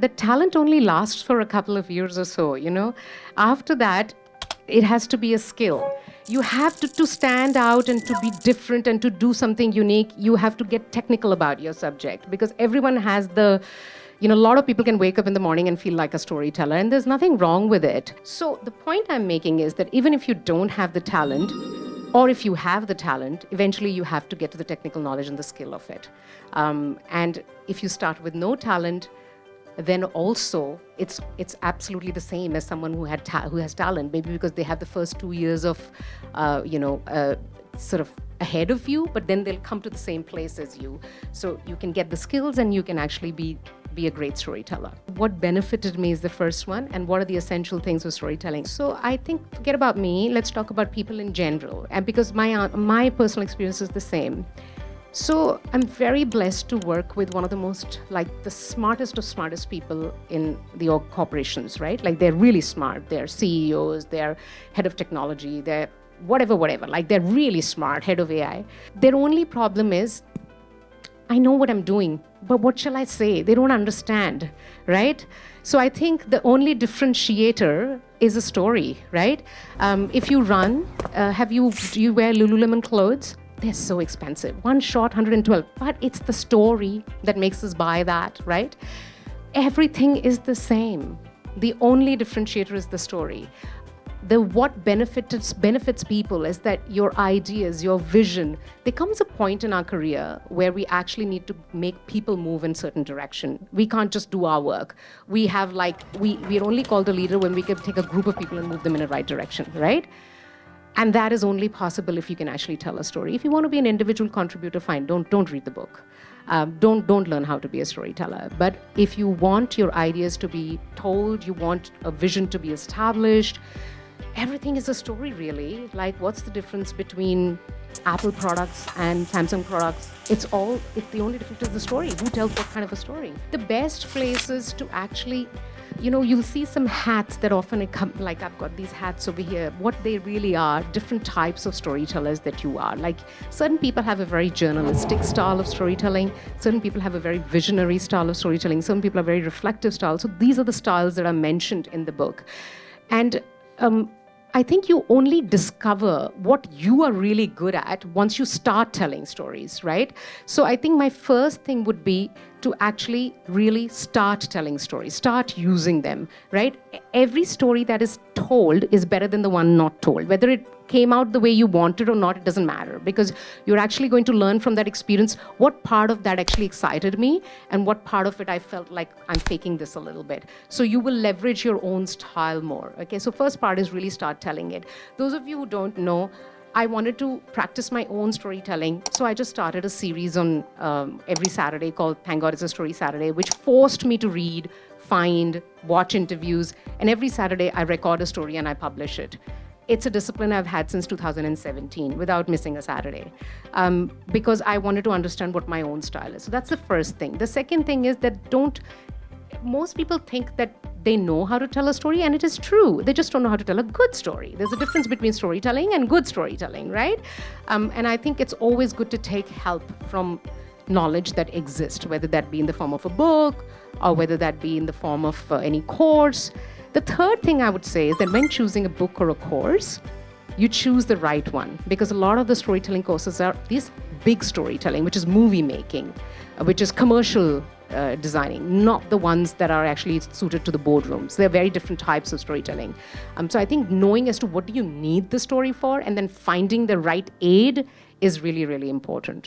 the talent only lasts for a couple of years or so, you know. After that, it has to be a skill. You have to stand out and to be different and to do something unique. You have to get technical about your subject, because everyone has the, you know, a lot of people can wake up in the morning and feel like a storyteller, and there's nothing wrong with it. So the point I'm making is that even if you don't have the talent, or if you have the talent, eventually you have to get to the technical knowledge and the skill of it. And if you start with no talent, then also it's absolutely the same as someone who has talent, maybe because they have the first 2 years of, sort of ahead of you, but then they'll come to the same place as you. So you can get the skills and you can actually be a great storyteller. What benefited me is the first one, and what are the essential things of storytelling? So I think, forget about me, let's talk about people in general, and because my personal experience is the same. So I'm very blessed to work with one of the most, like, the smartest of smartest people in the corporations, right? Like, they're really smart. They're CEOs, they're head of technology, they're whatever, like, they're really smart, head of AI. Their only problem is, I know what I'm doing, but what shall I say? They don't understand, right? So I think the only differentiator is a story, right? If you run, do you wear Lululemon clothes? They're so expensive. One short, 112. But it's the story that makes us buy that, right? Everything is the same. The only differentiator is the story. What benefits people is that your ideas, your vision, there comes a point in our career where we actually need to make people move in certain direction. We can't just do our work. We have we're only called a leader when we can take a group of people and move them in the right direction, right? And that is only possible if you can actually tell a story. If you want to be an individual contributor, fine, don't read the book. Don't learn how to be a storyteller. But if you want your ideas to be told, you want a vision to be established, everything is a story, really. Like, what's the difference between Apple products and Samsung products? It's the only difference is the story. Who tells what kind of a story? The best places to actually, you know, you'll see some hats that often come, like I've got these hats over here. What they really are, different types of storytellers that you are. Like, certain people have a very journalistic style of storytelling. Certain people have a very visionary style of storytelling. Some people are very reflective styles. So these are the styles that are mentioned in the book. And I think you only discover what you are really good at once you start telling stories, right? So I think my first thing would be to actually really start telling stories, start using them, right? Every story that is told is better than the one not told. Whether it came out the way you wanted or not, it doesn't matter, because you're actually going to learn from that experience what part of that actually excited me and what part of it I felt like I'm faking this a little bit. So you will leverage your own style more. Okay, so first part is really start telling it. Those of you who don't know, I wanted to practice my own storytelling, so I just started a series on every Saturday called Thank God It's a Story Saturday, which forced me to read, find, watch interviews, and every Saturday I record a story and I publish it. It's a discipline I've had since 2017 without missing a Saturday, because I wanted to understand what my own style is. So that's the first thing. The second thing is that most people think that they know how to tell a story, and it is true. They just don't know how to tell a good story. There's a difference between storytelling and good storytelling, right? And I think it's always good to take help from knowledge that exists, whether that be in the form of a book or whether that be in the form of any course. The third thing I would say is that when choosing a book or a course, you choose the right one, because a lot of the storytelling courses are this big storytelling, which is movie making, which is commercial designing, not the ones that are actually suited to the boardrooms. They're very different types of storytelling. So I think knowing as to what do you need the story for and then finding the right aid is really, really important.